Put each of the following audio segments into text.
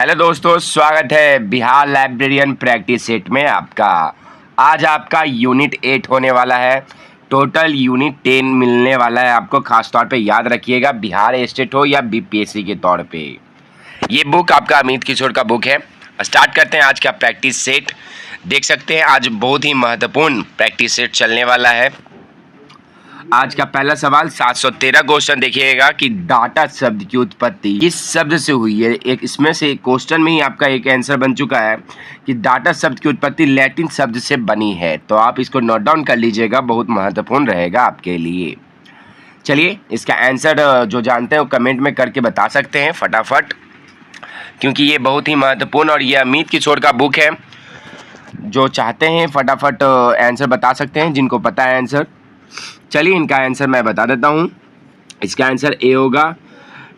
Hello दोस्तों, स्वागत है बिहार लाइब्रेरियन प्रैक्टिस सेट में आपका। आज आपका यूनिट 8 होने वाला है। टोटल यूनिट 10 मिलने वाला है आपको। खास तौर पे याद रखिएगा, बिहार स्टेट हो या बीपीएससी के तौर पे। ये बुक आपका अमित किशोर का बुक है। स्टार्ट करते हैं आज का प्रैक्टिस सेट। देख सकते हैं आज बहुत ही महत्वपूर्ण प्रैक्टिस सेट चलने वाला है। आज का पहला सवाल 713 क्वेश्चन देखिएगा कि डाटा शब्द की उत्पत्ति किस शब्द से हुई है। एक इसमें से क्वेश्चन में ही आपका एक आंसर बन चुका है कि डाटा शब्द की उत्पत्ति लैटिन शब्द से बनी है। तो आप इसको नोट डाउन कर लीजिएगा, बहुत महत्वपूर्ण रहेगा आपके लिए। चलिए, इसका आंसर जो जानते हैं वो कमेंट में करके बता सकते हैं फटाफट, क्योंकि ये बहुत ही महत्वपूर्ण और ये अमित किशोर का बुक है। जो चाहते हैं फटाफट आंसर बता सकते हैं, जिनको पता है आंसर। चलिए, इनका आंसर मैं बता देता हूँ। इसका आंसर ए होगा,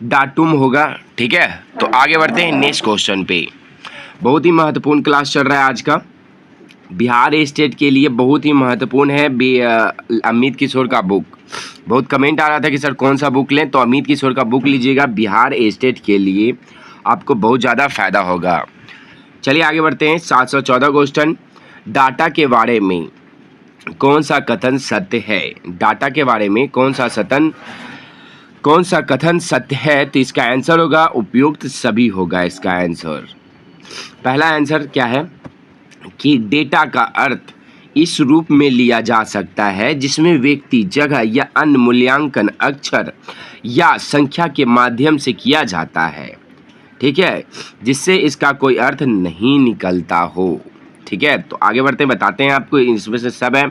डाटुम होगा। ठीक है, तो आगे बढ़ते हैं नेक्स्ट क्वेश्चन पे। बहुत ही महत्वपूर्ण क्लास चल रहा है आज का, बिहार स्टेट के लिए बहुत ही महत्वपूर्ण है अमित किशोर का बुक। बहुत कमेंट आ रहा था कि सर कौन सा बुक लें, तो अमित किशोर का बुक लीजिएगा। बिहार स्टेट के लिए आपको बहुत ज़्यादा फायदा होगा। चलिए आगे बढ़ते हैं। 714 क्वेश्चन, डाटा के बारे में कौन सा कथन सत्य है। डाटा के बारे में कौन सा कथन सत्य है। तो इसका आंसर होगा उपयुक्त सभी होगा इसका आंसर। पहला आंसर क्या है कि डेटा का अर्थ इस रूप में लिया जा सकता है जिसमें व्यक्ति, जगह या अन्य मूल्यांकन अक्षर या संख्या के माध्यम से किया जाता है। ठीक है, जिससे इसका कोई अर्थ नहीं निकलता हो। ठीक है, तो आगे बढ़ते हैं, बताते हैं आपको। इसमें से सब है,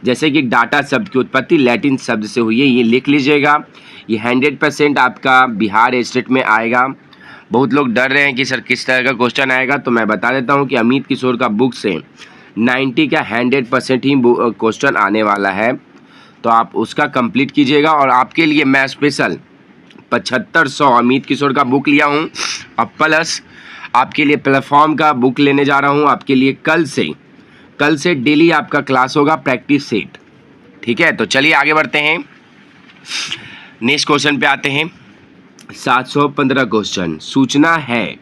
जैसे कि डाटा शब्द की उत्पत्ति लैटिन शब्द से हुई है, ये लिख लीजिएगा। ये 100% आपका बिहार स्टेट में आएगा। बहुत लोग डर रहे हैं कि सर किस तरह का क्वेश्चन आएगा, तो मैं बता देता हूँ कि अमित किशोर का बुक से 90 का 100% ही क्वेश्चन आने वाला है। तो आप उसका कंप्लीट कीजिएगा। और आपके लिए मैं स्पेशल 7500 अमित किशोर का बुक लिया हूँ, और प्लस आपके लिए प्लेटफॉर्म का बुक लेने जा रहा हूँ आपके लिए। कल से डेली आपका क्लास होगा प्रैक्टिस सेट। ठीक है, तो चलिए आगे बढ़ते हैं, नेक्स्ट क्वेश्चन पे आते हैं। 715 क्वेश्चन, सूचना है।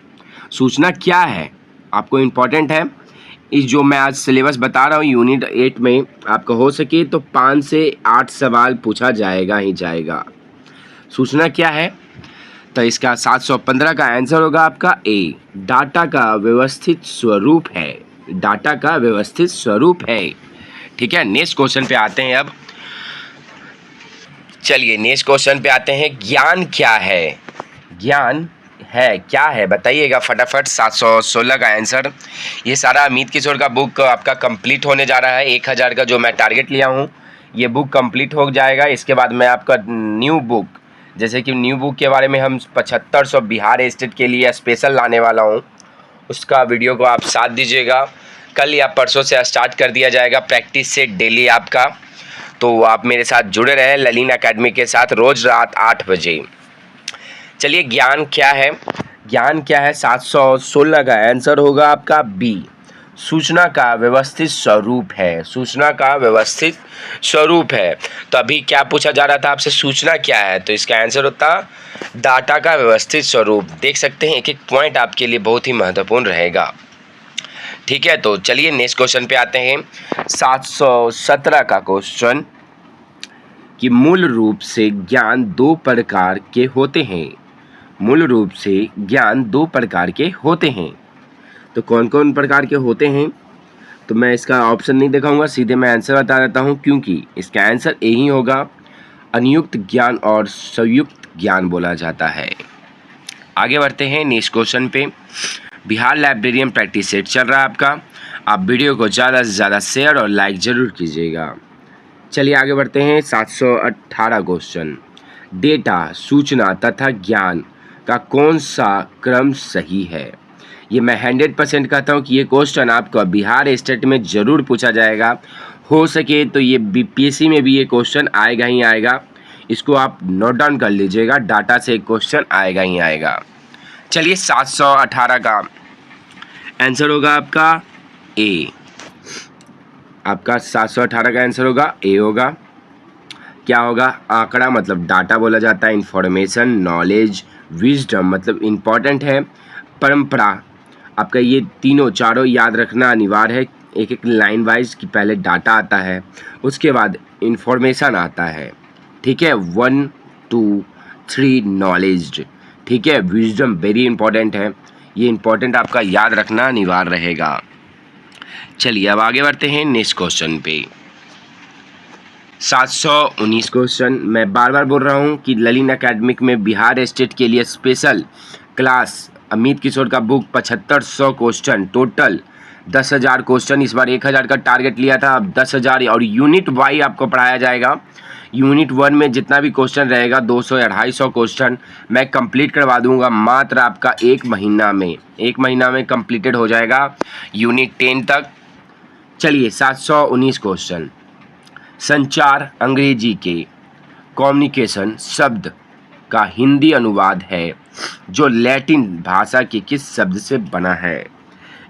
सूचना क्या है, आपको इम्पोर्टेंट है। इस जो मैं आज सिलेबस बता रहा हूँ यूनिट 8 में, आपको हो सके तो 5 से 8 सवाल पूछा जाएगा ही जाएगा। सूचना क्या है, तो इसका 715 का आंसर होगा आपका ए, डाटा का व्यवस्थित स्वरूप है। डाटा का व्यवस्थित स्वरूप है। ठीक है, नेक्स्ट क्वेश्चन पे आते हैं अब। चलिए नेक्स्ट क्वेश्चन पे आते हैं। ज्ञान क्या है। ज्ञान है क्या है, बताइएगा फटाफट। 716 का आंसर। ये सारा अमित किशोर का बुक आपका कंप्लीट होने जा रहा है। 1000 का जो मैं टारगेट लिया हूँ, ये बुक कंप्लीट हो जाएगा। इसके बाद मैं आपका न्यू बुक, जैसे कि न्यू बुक के बारे में हम 7500 बिहार स्टेट के लिए स्पेशल लाने वाला हूँ, उसका वीडियो को आप साथ दीजिएगा। कल या परसों से स्टार्ट कर दिया जाएगा प्रैक्टिस से डेली आपका। तो आप मेरे साथ जुड़े रहें ललीन एकेडमी के साथ, रोज़ रात 8 बजे। चलिए, ज्ञान क्या है। ज्ञान क्या है, 716 का आंसर होगा आपका बी, सूचना का व्यवस्थित स्वरूप है। सूचना का व्यवस्थित स्वरूप है। तो अभी क्या पूछा जा रहा था आपसे, सूचना क्या है, तो इसका आंसर होता डाटा का व्यवस्थित स्वरूप। देख सकते हैं, एक एक पॉइंट आपके लिए बहुत ही महत्वपूर्ण रहेगा। ठीक है, तो चलिए नेक्स्ट क्वेश्चन पे आते हैं। 717 का क्वेश्चन कि मूल रूप से ज्ञान 2 प्रकार के होते हैं। मूल रूप से ज्ञान 2 प्रकार के होते हैं। तो कौन कौन प्रकार के होते हैं, तो मैं इसका ऑप्शन नहीं दिखाऊंगा, सीधे मैं आंसर बता देता हूं, क्योंकि इसका आंसर ए ही होगा। अनियुक्त ज्ञान और संयुक्त ज्ञान बोला जाता है। आगे बढ़ते हैं नेक्स्ट क्वेश्चन पे। बिहार लाइब्रेरियन प्रैक्टिस सेट चल रहा है आपका। आप वीडियो को ज़्यादा से ज़्यादा शेयर और लाइक ज़रूर कीजिएगा। चलिए आगे बढ़ते हैं। 718 क्वेश्चन, डेटा, सूचना तथा ज्ञान का कौन सा क्रम सही है। ये मैं 100% कहता हूँ कि ये क्वेश्चन आपको बिहार स्टेट में ज़रूर पूछा जाएगा। हो सके तो ये बीपीएससी में भी ये क्वेश्चन आएगा ही आएगा। इसको आप नोट डाउन कर लीजिएगा, डाटा से क्वेश्चन आएगा ही आएगा। चलिए, 718 का आंसर होगा आपका ए। आपका 718 का आंसर होगा ए होगा। क्या होगा, आंकड़ा मतलब डाटा बोला जाता है, इंफॉर्मेशन, नॉलेज, विजडम मतलब इम्पॉर्टेंट है, परंपरा, आपका ये तीनों चारों याद रखना अनिवार्य है। एक एक लाइन वाइज कि पहले डाटा आता है, उसके बाद इंफॉर्मेशन आता है, ठीक है। 1 2 3 नॉलेज, ठीक है। विजडम वेरी इंपॉर्टेंट है, ये इंपॉर्टेंट आपका याद रखना अनिवार्य रहेगा। चलिए अब आगे बढ़ते हैं नेक्स्ट क्वेश्चन पे। 719 क्वेश्चन। मैं बार बार बोल रहा हूँ कि ललित एकेडमिक में बिहार स्टेट के लिए स्पेशल क्लास अमित किशोर का बुक 7500 क्वेश्चन, टोटल 10,000 क्वेश्चन। इस बार 1,000 का टारगेट लिया था, अब 10,000 और यूनिट वाई आपको पढ़ाया जाएगा। यूनिट 1 में जितना भी क्वेश्चन रहेगा 200-250 क्वेश्चन मैं कंप्लीट करवा दूंगा मात्र आपका एक महीना में कंप्लीटेड हो जाएगा यूनिट 10 तक। चलिए 719 क्वेश्चन। संचार अंग्रेजी के कम्युनिकेशन शब्द का हिंदी अनुवाद है जो लैटिन भाषा के किस शब्द से बना है।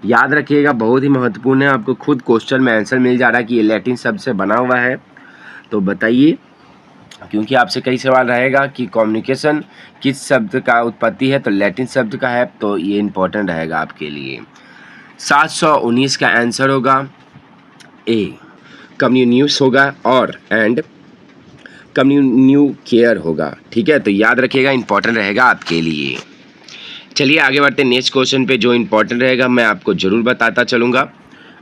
याद रखिएगा, बहुत ही महत्वपूर्ण है। आपको खुद क्वेश्चन में आंसर मिल जा रहा है कि ये लैटिन शब्द से बना हुआ है, तो बताइए, क्योंकि आपसे कई सवाल रहेगा कि कम्युनिकेशन किस शब्द का उत्पत्ति है, तो लैटिन शब्द का है, तो ये इंपॉर्टेंट रहेगा आपके लिए। 719 का आंसर होगा ए, कम्युन्यूस होगा और एंड कम्युन्यूकेयर होगा, ठीक है। तो याद रखिएगा, इंपॉर्टेंट रहेगा आपके लिए। चलिए आगे बढ़ते हैं नेक्स्ट क्वेश्चन पे। जो इंपॉर्टेंट रहेगा मैं आपको ज़रूर बताता चलूँगा।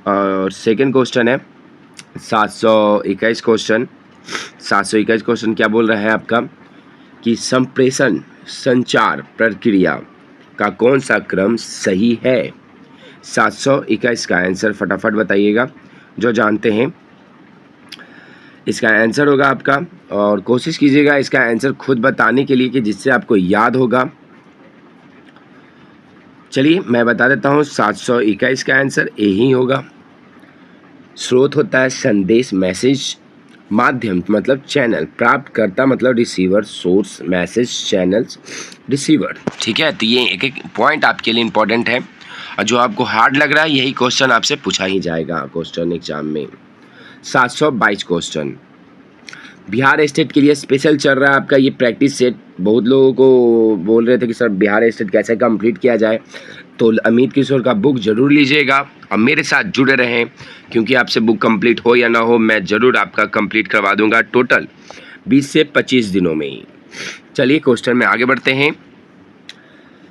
और सेकंड क्वेश्चन है 721 क्वेश्चन। 721 क्वेश्चन क्या बोल रहा है आपका कि संप्रेषण संचार प्रक्रिया का कौन सा क्रम सही है। 721 का आंसर फटाफट बताइएगा जो जानते हैं। इसका आंसर होगा आपका, और कोशिश कीजिएगा इसका आंसर खुद बताने के लिए कि जिससे आपको याद होगा। चलिए मैं बता देता हूँ, 721 का आंसर ए ही होगा। स्रोत होता है संदेश मैसेज, माध्यम मतलब चैनल, प्राप्तकर्ता मतलब receiver, source message channels receiver, ठीक है। तो ये एक एक पॉइंट आपके लिए इंपॉर्टेंट है, और जो आपको हार्ड लग रहा है यही क्वेश्चन आपसे पूछा ही जाएगा क्वेश्चन एग्जाम में। 722 क्वेश्चन। बिहार स्टेट के लिए स्पेशल चल रहा है आपका ये प्रैक्टिस सेट। बहुत लोगों को बोल रहे थे कि सर बिहार स्टेट कैसे कंप्लीट किया जाए, तो अमित किशोर का बुक ज़रूर लीजिएगा और मेरे साथ जुड़े रहें, क्योंकि आपसे बुक कंप्लीट हो या ना हो मैं ज़रूर आपका कंप्लीट करवा दूंगा टोटल 20 से 25 दिनों में ही। चलिए क्वेश्चन में आगे बढ़ते हैं।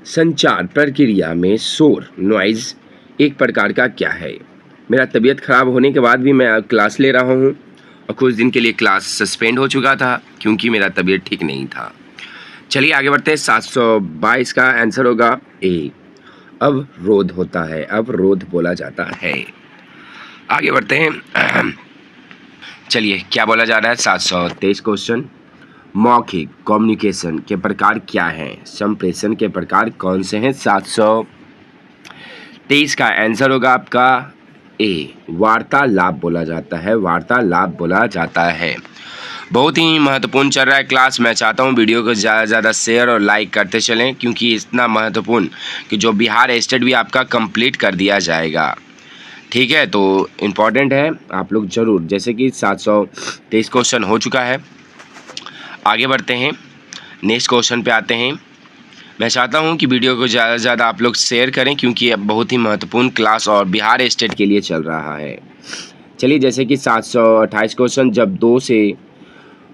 संचार प्रक्रिया में शोर नॉइज़ एक प्रकार का क्या है। मेरा तबीयत ख़राब होने के बाद भी मैं क्लास ले रहा हूँ, और कुछ दिन के लिए क्लास सस्पेंड हो चुका था क्योंकि मेरा तबीयत ठीक नहीं था। चलिए आगे बढ़ते हैं। 722 का आंसर होगा ए, अवरोध होता है, अवरोध बोला जाता है। आगे बढ़ते हैं। चलिए क्या बोला जा रहा है। 723 क्वेश्चन। मौखिक कम्युनिकेशन के प्रकार क्या हैं, संप्रेषण के प्रकार कौन से हैं। 723 का आंसर होगा आपका ए, वार्तालाप बोला जाता है, वार्तालाप बोला जाता है। बहुत ही महत्वपूर्ण चल रहा है क्लास। मैं चाहता हूँ वीडियो को ज़्यादा से ज़्यादा शेयर और लाइक करते चलें, क्योंकि इतना महत्वपूर्ण कि जो बिहार स्टेट भी आपका कंप्लीट कर दिया जाएगा, ठीक है। तो इम्पॉर्टेंट है, आप लोग ज़रूर, जैसे कि 723 क्वेश्चन हो चुका है। आगे बढ़ते हैं, नेक्स्ट क्वेश्चन पे आते हैं। मैं चाहता हूं कि वीडियो को ज़्यादा से ज़्यादा आप लोग शेयर करें, क्योंकि अब बहुत ही महत्वपूर्ण क्लास और बिहार स्टेट के लिए चल रहा है। चलिए जैसे कि 728 क्वेश्चन। जब 2 से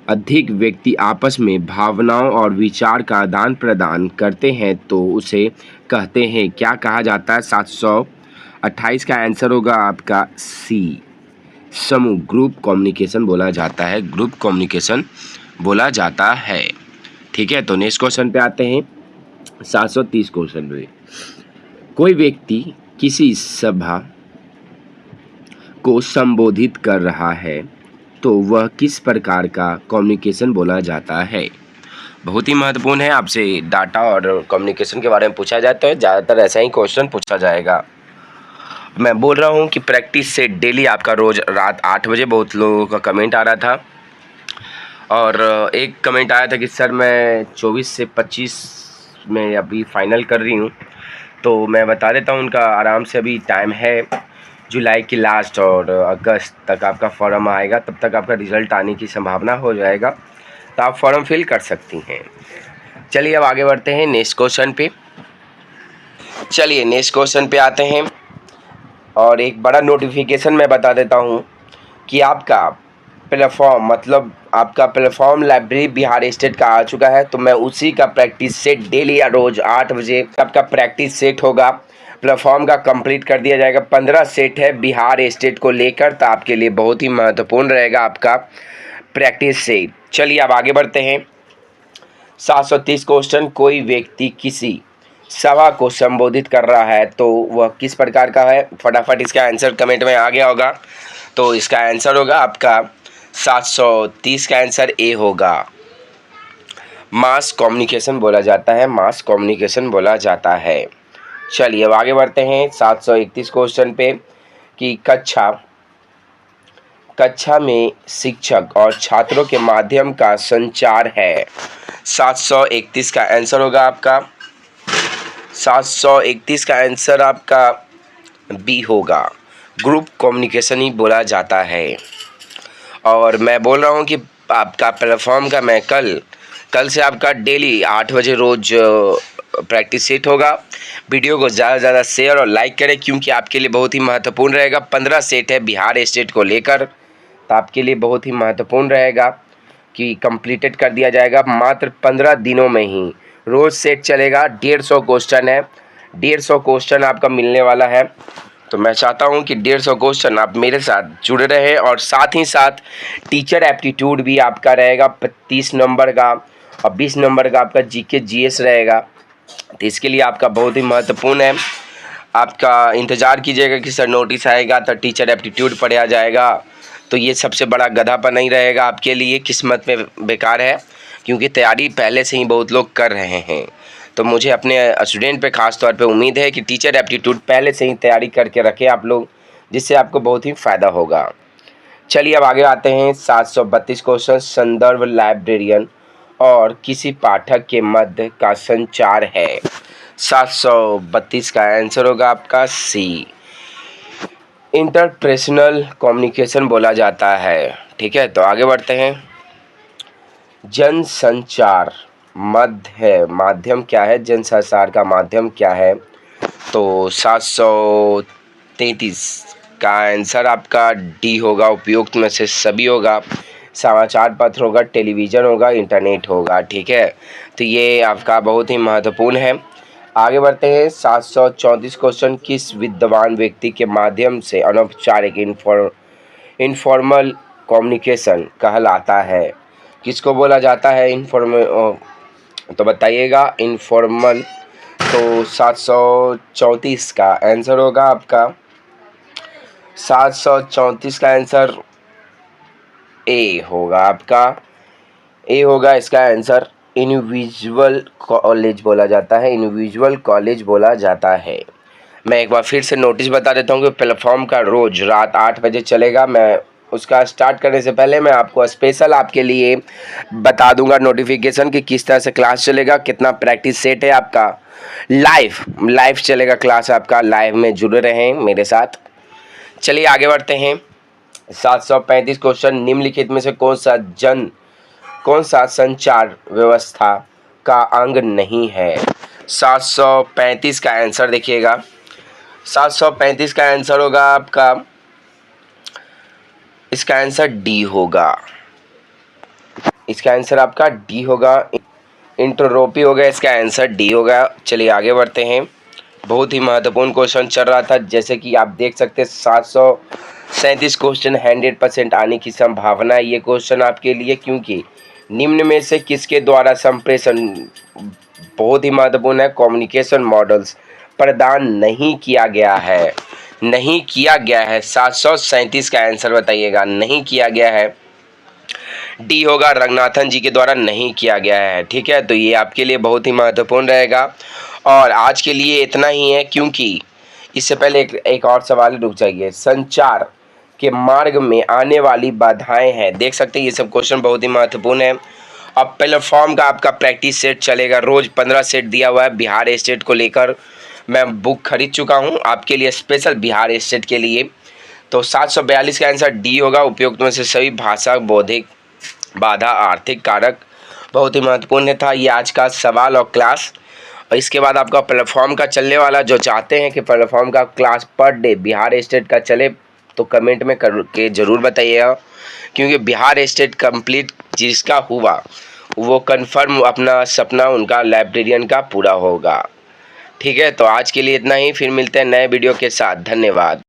अधिक व्यक्ति आपस में भावनाओं और विचार का आदान प्रदान करते हैं तो उसे कहते हैं, क्या कहा जाता है। 728 का आंसर होगा आपका सी, समूह, ग्रुप कम्युनिकेशन बोला जाता है, ग्रुप कम्युनिकेशन बोला जाता है, ठीक है। तो नेक्स्ट क्वेश्चन पे आते हैं। 730 क्वेश्चन में कोई व्यक्ति किसी सभा को संबोधित कर रहा है तो वह किस प्रकार का कम्युनिकेशन बोला जाता है। बहुत ही महत्वपूर्ण है, आपसे डाटा और कम्युनिकेशन के बारे में पूछा जाता है, ज़्यादातर ऐसा ही क्वेश्चन पूछा जाएगा। मैं बोल रहा हूँ कि प्रैक्टिस से डेली आपका रोज़ रात 8 बजे। बहुत लोगों का कमेंट आ रहा था, और एक कमेंट आया था कि सर मैं 24 से 25 में अभी फाइनल कर रही हूँ। तो मैं बता देता हूँ, उनका आराम से अभी टाइम है, जुलाई की लास्ट और अगस्त तक आपका फॉर्म आएगा, तब तक आपका रिज़ल्ट आने की संभावना हो जाएगा, तो आप फॉर्म फिल कर सकती हैं। चलिए अब आगे बढ़ते हैं नेक्स्ट क्वेश्चन पे। चलिए नेक्स्ट क्वेश्चन पे आते हैं। और एक बड़ा नोटिफिकेशन मैं बता देता हूँ कि आपका प्लेटफॉर्म मतलब आपका प्लेटफॉर्म लाइब्रेरी बिहार स्टेट का आ चुका है। तो मैं उसी का प्रैक्टिस सेट डेली या रोज़ 8 बजे आपका प्रैक्टिस सेट होगा, प्लेटफॉर्म का कंप्लीट कर दिया जाएगा। 15 सेट है बिहार स्टेट को लेकर, तो आपके लिए बहुत ही महत्वपूर्ण रहेगा आपका प्रैक्टिस सेट। चलिए अब आगे बढ़ते हैं। 730 क्वेश्चन, कोई व्यक्ति किसी सभा को संबोधित कर रहा है तो वह किस प्रकार का है? फटाफट इसका आंसर कमेंट में आ गया होगा। तो इसका आंसर होगा आपका 730 का आंसर ए होगा। मास कम्युनिकेशन बोला जाता है, मास कम्युनिकेशन बोला जाता है। चलिए अब आगे बढ़ते हैं 731 क्वेश्चन पे कि कक्षा में शिक्षक और छात्रों के माध्यम का संचार है। 731 का आंसर होगा आपका 731 का आंसर आपका बी होगा, ग्रुप कम्युनिकेशन ही बोला जाता है। और मैं बोल रहा हूँ कि आपका प्लेटफॉर्म का मैं कल से आपका डेली 8 बजे रोज़ प्रैक्टिस सेट होगा। वीडियो को ज़्यादा से ज़्यादा शेयर और लाइक करें क्योंकि आपके लिए बहुत ही महत्वपूर्ण रहेगा। 15 सेट है बिहार स्टेट को लेकर, तो आपके लिए बहुत ही महत्वपूर्ण रहेगा कि कंप्लीटेड कर दिया जाएगा मात्र 15 दिनों में ही। रोज़ सेट चलेगा, 150 क्वेश्चन है, 150 क्वेश्चन आपका मिलने वाला है। तो मैं चाहता हूं कि 150 क्वेश्चन आप मेरे साथ जुड़े रहें। और साथ ही साथ टीचर एप्टीट्यूड भी आपका रहेगा 30 नंबर का, और 20 नंबर का आपका जीके जीएस रहेगा। तो इसके लिए आपका बहुत ही महत्वपूर्ण है, आपका इंतज़ार कीजिएगा कि सर नोटिस आएगा तो टीचर एप्टीट्यूड पढ़ाया जाएगा। तो ये सबसे बड़ा गधापन नहीं रहेगा आपके लिए, किस्मत में बेकार है क्योंकि तैयारी पहले से ही बहुत लोग कर रहे हैं। तो मुझे अपने स्टूडेंट पे ख़ास तौर पे उम्मीद है कि टीचर एप्टीट्यूड पहले से ही तैयारी करके रखें आप लोग, जिससे आपको बहुत ही फ़ायदा होगा। चलिए अब आगे आते हैं 732 क्वेश्चन, संदर्भ लाइब्रेरियन और किसी पाठक के मध्य का संचार है। 732 का आंसर होगा आपका सी, इंटरपर्सनल कम्युनिकेशन बोला जाता है। ठीक है, तो आगे बढ़ते हैं। जनसंचार माध्यम क्या है? जनसंचार का माध्यम क्या है? तो 733 का आंसर आपका डी होगा, उपयुक्त में से सभी होगा। समाचार पत्र होगा, टेलीविज़न होगा, इंटरनेट होगा। ठीक है, तो ये आपका बहुत ही महत्वपूर्ण है। आगे बढ़ते हैं 734 क्वेश्चन, किस विद्वान व्यक्ति के माध्यम से अनौपचारिक इनफॉर्मल कम्युनिकेशन कहलाता है? किसको बोला जाता है इनफॉर्मल? तो बताइएगा इनफॉर्मल। तो 734 का आंसर होगा आपका 734 का आंसर ए होगा, आपका ए होगा इसका आंसर। इंडिविजुअल कॉलेज बोला जाता है, इंडिविजुअल कॉलेज बोला जाता है। मैं एक बार फिर से नोटिस बता देता हूँ कि प्लेटफॉर्म का रोज़ रात 8 बजे चलेगा। मैं उसका स्टार्ट करने से पहले मैं आपको स्पेशल आपके लिए बता दूंगा नोटिफिकेशन कि किस तरह से क्लास चलेगा, कितना प्रैक्टिस सेट है आपका। लाइव चलेगा क्लास आपका, लाइव में जुड़े रहें मेरे साथ। चलिए आगे बढ़ते हैं 735 क्वेश्चन, निम्नलिखित में से कौन सा संचार व्यवस्था का अंग नहीं है? 735 का आंसर देखिएगा, 735 का आंसर होगा आपका, इसका आंसर डी होगा, इसका आंसर आपका डी होगा। इंटररोपी होगा, इसका आंसर डी होगा। चलिए आगे बढ़ते हैं। बहुत ही महत्वपूर्ण क्वेश्चन चल रहा था, जैसे कि आप देख सकते हैं 737 क्वेश्चन 100% आने की संभावना है ये क्वेश्चन आपके लिए, क्योंकि निम्न में से किसके द्वारा संप्रेषण, बहुत ही महत्वपूर्ण है, कम्युनिकेशन मॉडल्स प्रदान नहीं किया गया है, नहीं किया गया है। 737 का आंसर बताइएगा, नहीं किया गया है। डी होगा, रंगनाथन जी के द्वारा नहीं किया गया है। ठीक है, तो ये आपके लिए बहुत ही महत्वपूर्ण रहेगा। और आज के लिए इतना ही है, क्योंकि इससे पहले एक और सवाल रुक जाइए। संचार के मार्ग में आने वाली बाधाएं हैं, देख सकते हैं ये सब क्वेश्चन बहुत ही महत्वपूर्ण है। अब प्लेटफॉर्म का आपका प्रैक्टिस सेट चलेगा, रोज़ 15 सेट दिया हुआ है बिहार स्टेट को लेकर। मैं बुक खरीद चुका हूँ आपके लिए स्पेशल बिहार स्टेट के लिए। तो 742 का आंसर डी होगा, उपयुक्त में से सभी भाषा, बौद्धिक बाधा, आर्थिक कारक। बहुत ही महत्वपूर्ण था ये आज का सवाल और क्लास। और इसके बाद आपका प्लेटफॉर्म का चलने वाला, जो चाहते हैं कि प्लेटफॉर्म का class per day Bihar state का चले तो कमेंट में करके ज़रूर बताइएगा, क्योंकि बिहार स्टेट कंप्लीट जिसका हुआ वो कंफर्म अपना सपना उनका लाइब्रेरियन का पूरा होगा। ठीक है, तो आज के लिए इतना ही, फिर मिलते हैं नए वीडियो के साथ। धन्यवाद।